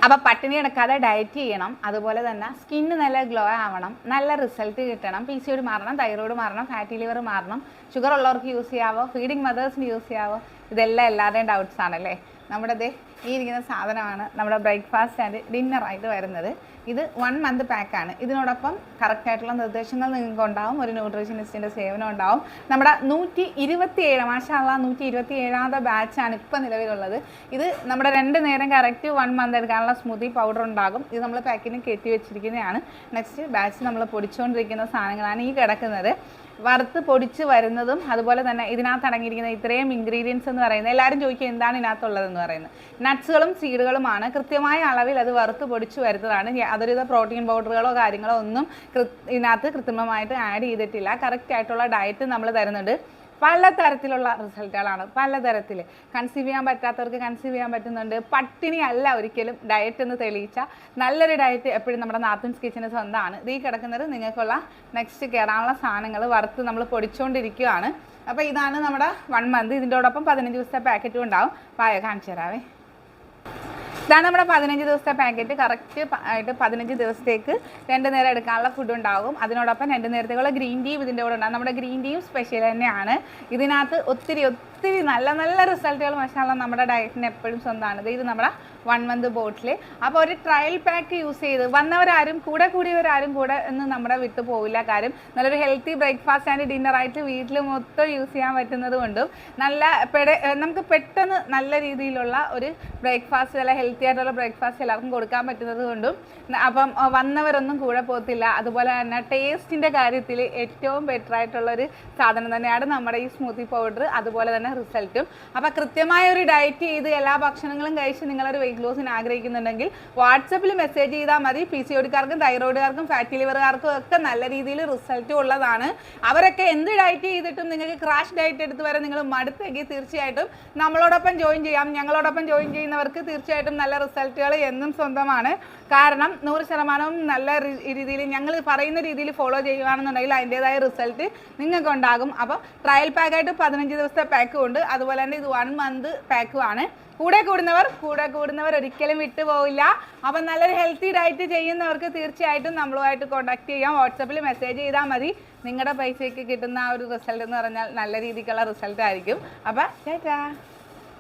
അപ്പോൾ പട്ടിണി കിടക്കാതെ ഡയറ്റ് ചെയ്യണം, അതുപോലെ തന്നെ സ്കിന്ന് നല്ല ഗ്ലോ ആവണം, നല്ല റിസൾട്ട് കിട്ടണം, PCOD മാറണം, തൈറോയ്ഡ് മാറണം, ഫാറ്റി ലിവർ മാറണം, ഷുഗർ ഉള്ളവർക്ക് യൂസ് ചെയ്യാവോ, ഫീഡിങ് മദേഴ്സിന് യൂസ് ചെയ്യാവോ, ഇതെല്ലാം എല്ലാവരുടെയും ഡൗട്ട്സ് ആണല്ലേ. നമ്മുടെ ഈ ഇരിക്കുന്ന സാധനമാണ് നമ്മുടെ ബ്രേക്ക്ഫാസ്റ്റ് ആൻഡ് ഡിന്നറായിട്ട് വരുന്നത്. ഇത് 1 മന്ത് പാക്കാണ്. ഇതിനോടൊപ്പം കറക്റ്റായിട്ടുള്ള നിർദ്ദേശങ്ങൾ നിങ്ങൾക്ക് ഉണ്ടാവും, ഒരു ന്യൂട്രീഷനിസ്റ്റിൻ്റെ സേവനം ഉണ്ടാവും. നമ്മുടെ 127 മാഷാഅല്ലാഹ് 127ാമത്തെ ബാച്ചാണ് ഇപ്പോൾ നിലവിലുള്ളത്. ഇത് നമ്മുടെ 2 നേരം കറക്റ്റ് 1 മന്ത് എടുക്കാനുള്ള സ്മൂത്തി പൗഡർ ഉണ്ടാകും. ഇത് നമ്മൾ പാക്കിന് കെട്ടി വെച്ചിരിക്കുന്നതാണ്. നെക്സ്റ്റ് ബാച്ച് നമ്മൾ പൊടിച്ചുകൊണ്ടിരിക്കുന്ന സാധനങ്ങളാണ് ഈ കിടക്കുന്നത്. വറുത്ത് പൊടിച്ച് വരുന്നതും അതുപോലെ തന്നെ ഇതിനകത്ത് അടങ്ങിയിരിക്കുന്ന ഇത്രയും ഇൻഗ്രീഡിയൻസ് എന്ന് പറയുന്നത് എല്ലാവരും ചോദിക്കുക എന്താണ് ഇതിനകത്തുള്ളതെന്ന് പറയുന്നത്. നട്ട്സുകളും സീഡുകളുമാണ്. കൃത്യമായ അളവിൽ അത് വറുത്ത് പൊടിച്ച് വരുന്നതാണ്. അതൊരു പ്രോട്ടീൻ പൗഡറുകളോ കാര്യങ്ങളോ ഒന്നും ഇതിനകത്ത് കൃത്രിമമായിട്ട് ആഡ് ചെയ്തിട്ടില്ല. കറക്റ്റ് ആയിട്ടുള്ള ഡയറ്റ് നമ്മൾ തരുന്നുണ്ട്. പല തരത്തിലുള്ള റിസൾട്ടുകളാണ്, പലതരത്തിൽ. കൺസീവ് ചെയ്യാൻ പറ്റാത്തവർക്ക് കൺസീവ് ചെയ്യാൻ പറ്റുന്നുണ്ട്. പട്ടിണി അല്ല ഒരിക്കലും ഡയറ്റ് എന്ന് തെളിയിച്ച നല്ലൊരു ഡയറ്റ് എപ്പോഴും നമ്മുടെ നാത്തൂൻസ് കിച്ചന് സ്വന്തമാണ്. ഇത് ഈ കിടക്കുന്നത് നിങ്ങൾക്കുള്ള നെക്സ്റ്റ് കയറാനുള്ള സാധനങ്ങൾ വറുത്ത് നമ്മൾ പൊടിച്ചുകൊണ്ടിരിക്കുകയാണ്. അപ്പോൾ ഇതാണ് നമ്മുടെ 1 മന്ത്. ഇതിൻ്റെയോടൊപ്പം 15 ദിവസത്തെ പാക്കറ്റും ഉണ്ടാവും. പായ കാണിച്ചു തരാവേ. ഇതാണ് നമ്മുടെ 15 ദിവസത്തെ പാക്കറ്റ്. കറക്റ്റ് ആയിട്ട് 15 ദിവസത്തേക്ക് 2 നേരം എടുക്കാനുള്ള ഫുഡ് ഉണ്ടാകും. അതിനോടൊപ്പം 2 നേരത്തേക്കുള്ള ഗ്രീൻ ടീയും ഇതിൻ്റെ കൂടെ ഉണ്ടാകും. നമ്മുടെ ഗ്രീൻ ടീയും സ്പെഷ്യൽ തന്നെയാണ്. ഇതിനകത്ത് ഒത്തിരി നല്ല നല്ല റിസൾട്ടുകൾ മാഷാഅല്ലാഹ് നമ്മുടെ ഡയറ്റിന് എപ്പോഴും സ്വന്തമാണ്. ഇത് നമ്മുടെ 1 മന്ത് ബോട്ടിൽ. അപ്പോൾ ഒരു ട്രയൽ പാക്ക് യൂസ് ചെയ്ത് വന്നവരാരും കൂടിയവരാരും കൂടെ എന്ന് നമ്മുടെ വിട്ടു പോവില്ല. കാര്യം നല്ലൊരു ഹെൽത്തി ബ്രേക്ക്ഫാസ്റ്റ് ആൻഡ് ഡിന്നറായിട്ട് വീട്ടിൽ മൊത്തം യൂസ് ചെയ്യാൻ പറ്റുന്നത് കൊണ്ടും നമുക്ക് പെട്ടെന്ന് നല്ല രീതിയിലുള്ള ഒരു ബ്രേക്ക്ഫാസ്റ്റ്, നല്ല ഹെൽത്തി ആയിട്ടുള്ള ബ്രേക്ക്ഫാസ്റ്റ് എല്ലാവർക്കും കൊടുക്കാൻ പറ്റുന്നത് കൊണ്ടും അപ്പം വന്നവരൊന്നും കൂടെ പോകത്തില്ല. അതുപോലെ തന്നെ ടേസ്റ്റിൻ്റെ കാര്യത്തിൽ ഏറ്റവും ബെറ്റർ ആയിട്ടുള്ളൊരു സാധനം തന്നെയാണ് നമ്മുടെ ഈ സ്മൂത്തി പൗഡർ, അതുപോലെ തന്നെ റിസൾട്ടും. അപ്പോൾ കൃത്യമായ ഒരു ഡയറ്റ് ചെയ്ത് എല്ലാ ഭക്ഷണങ്ങളും കഴിച്ച് നിങ്ങളൊരു വെയിറ്റ് ലോസിന് ആഗ്രഹിക്കുന്നുണ്ടെങ്കിൽ വാട്സപ്പിൽ മെസ്സേജ് ചെയ്താൽ മതി. PCODക്കാർക്കും തൈറോയിഡുകാർക്കും ഫാറ്റി ലിവറുകാർക്കും ഒക്കെ നല്ല രീതിയിൽ റിസൾട്ടും ഉള്ളതാണ്. അവരൊക്കെ എന്ത് ഡയറ്റ് ചെയ്തിട്ടും നിങ്ങൾക്ക് ക്രാഷ് ഡയറ്റ് എടുത്ത് വരെ നിങ്ങൾ മടുത്തെങ്കിൽ തീർച്ചയായിട്ടും നമ്മളോടൊപ്പം ജോയിൻ ചെയ്യാം. ഞങ്ങളോടൊപ്പം ജോയിൻ ചെയ്യുന്നവർക്ക് തീർച്ചയായിട്ടും നല്ല റിസൾട്ടുകൾ എന്നും സ്വന്തമാണ്. കാരണം 100% നല്ല രീതിയിൽ ഞങ്ങൾ പറയുന്ന രീതിയിൽ ഫോളോ ചെയ്യുകയാണെന്നുണ്ടെങ്കിൽ അതിൻ്റേതായ റിസൾട്ട് നിങ്ങൾക്ക് ഉണ്ടാകും. അപ്പോൾ ട്രയൽ പാക്കായിട്ട് 15 ദിവസത്തെ പാക്കും ഉണ്ട്. അതുപോലെ തന്നെ ഇത് 1 മന്ത് പാക്കുമാണ്. കൂടെ കൂടുന്നവർ ഒരിക്കലും വിട്ടുപോകില്ല. അപ്പം നല്ലൊരു ഹെൽത്തി ഡയറ്റ് ചെയ്യുന്നവർക്ക് തീർച്ചയായിട്ടും നമ്മളുമായിട്ട് കോൺടാക്ട് ചെയ്യാം. വാട്സപ്പിൽ മെസ്സേജ് ചെയ്താൽ മതി. നിങ്ങളുടെ പൈസയ്ക്ക് കിട്ടുന്ന ആ ഒരു റിസൾട്ട് എന്ന് പറഞ്ഞാൽ നല്ല രീതിക്കുള്ള റിസൾട്ട് ആയിരിക്കും. അപ്പം ചേട്ടാ.